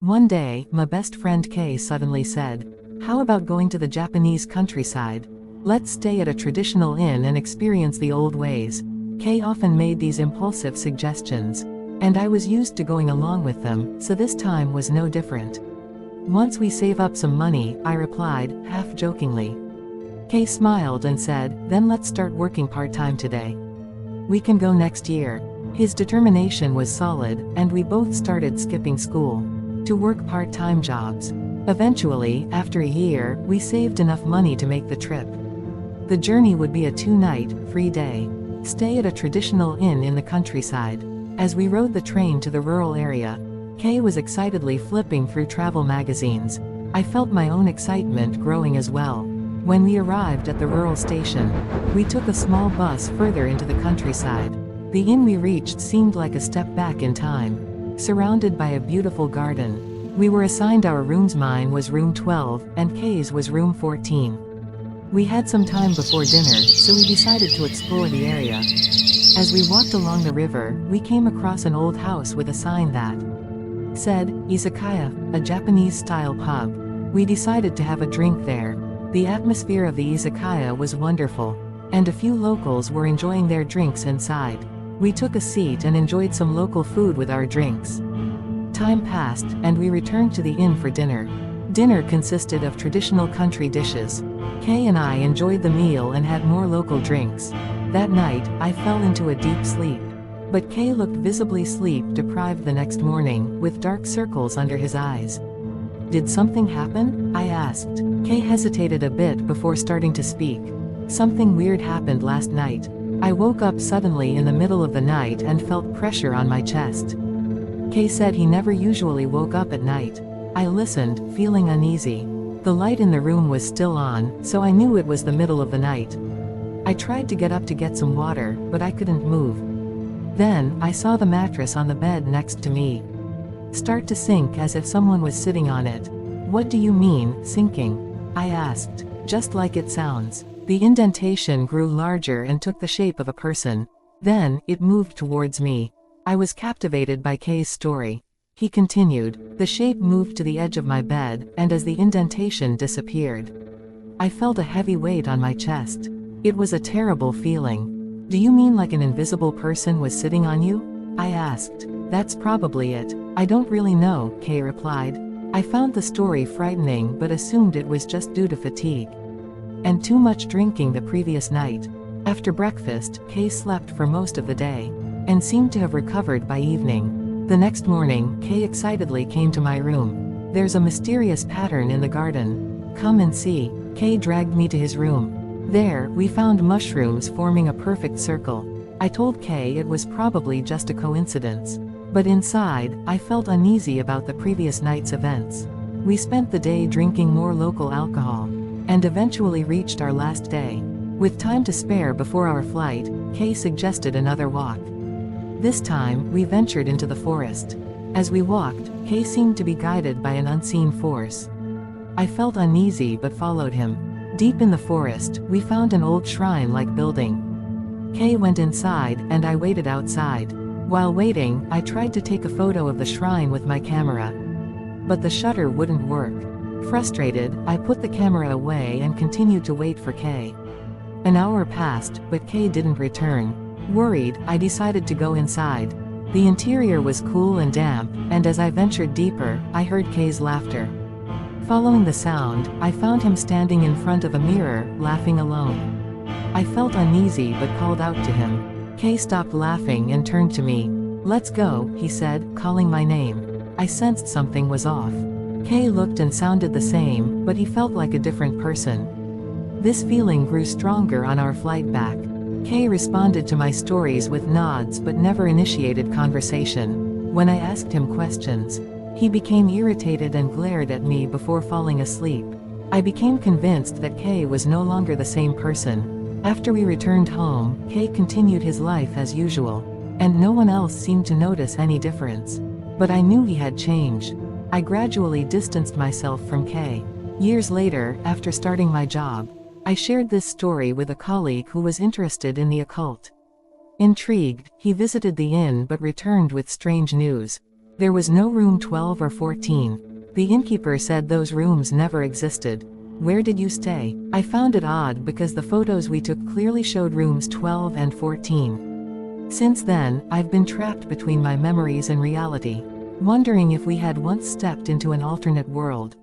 One day, my best friend Kay suddenly said, "How about going to the Japanese countryside? Let's stay at a traditional inn and experience the old ways." Kay often made these impulsive suggestions, and I was used to going along with them, so this time was no different. "Once we save up some money," I replied, half jokingly. Kay smiled and said, "Then let's start working part-time today. We can go next year." His determination was solid, and we both started skipping school to work part-time jobs. Eventually, after a year, we saved enough money to make the trip. The journey would be a 2-night, free day stay at a traditional inn in the countryside. As we rode the train to the rural area, Kay was excitedly flipping through travel magazines. I felt my own excitement growing as well. When we arrived at the rural station, we took a small bus further into the countryside. The inn we reached seemed like a step back in time, surrounded by a beautiful garden. We were assigned our rooms. Mine was room 12, and Kay's was room 14. We had some time before dinner, so we decided to explore the area. As we walked along the river, we came across an old house with a sign that said, "Izakaya," a Japanese-style pub. We decided to have a drink there. The atmosphere of the izakaya was wonderful, and a few locals were enjoying their drinks inside. We took a seat and enjoyed some local food with our drinks. Time passed, and we returned to the inn for dinner. Dinner consisted of traditional country dishes. Kay and I enjoyed the meal and had more local drinks. That night, I fell into a deep sleep. But Kay looked visibly sleep-deprived the next morning, with dark circles under his eyes. "Did something happen?" I asked. Kay hesitated a bit before starting to speak. "Something weird happened last night. I woke up suddenly in the middle of the night and felt pressure on my chest." Kay said he never usually woke up at night. I listened, feeling uneasy. The light in the room was still on, so I knew it was the middle of the night. I tried to get up to get some water, but I couldn't move. Then, I saw the mattress on the bed next to me start to sink as if someone was sitting on it. "What do you mean, sinking?" I asked. "Just like it sounds." The indentation grew larger and took the shape of a person. Then, it moved towards me. I was captivated by Kay's story. He continued. "The shape moved to the edge of my bed, and as the indentation disappeared, I felt a heavy weight on my chest. It was a terrible feeling." "Do you mean like an invisible person was sitting on you?" I asked. "That's probably it. I don't really know," Kay replied. I found the story frightening but assumed it was just due to fatigue and too much drinking the previous night. After breakfast, Kay slept for most of the day and seemed to have recovered by evening. The next morning, Kay excitedly came to my room. "There's a mysterious pattern in the garden. Come and see." Kay dragged me to his room. There, we found mushrooms forming a perfect circle. I told Kay it was probably just a coincidence. But inside, I felt uneasy about the previous night's events. We spent the day drinking more local alcohol, and eventually reached our last day. With time to spare before our flight, Kay suggested another walk. This time, we ventured into the forest. As we walked, Kay seemed to be guided by an unseen force. I felt uneasy but followed him. Deep in the forest, we found an old shrine-like building. Kay went inside, and I waited outside. While waiting, I tried to take a photo of the shrine with my camera, but the shutter wouldn't work. Frustrated, I put the camera away and continued to wait for Kay. An hour passed, but Kay didn't return. Worried, I decided to go inside. The interior was cool and damp, and as I ventured deeper, I heard Kay's laughter. Following the sound, I found him standing in front of a mirror, laughing alone. I felt uneasy but called out to him. Kay stopped laughing and turned to me. "Let's go," he said, calling my name. I sensed something was off. Kay looked and sounded the same, but he felt like a different person. This feeling grew stronger on our flight back. Kay responded to my stories with nods but never initiated conversation. When I asked him questions, he became irritated and glared at me before falling asleep. I became convinced that Kay was no longer the same person. After we returned home, Kay continued his life as usual, and no one else seemed to notice any difference. But I knew he had changed. I gradually distanced myself from Kay. Years later, after starting my job, I shared this story with a colleague who was interested in the occult. Intrigued, he visited the inn but returned with strange news. There was no room 12 or 14. The innkeeper said those rooms never existed. Where did you stay? I found it odd because the photos we took clearly showed rooms 12 and 14. Since then, I've been trapped between my memories and reality, wondering if we had once stepped into an alternate world.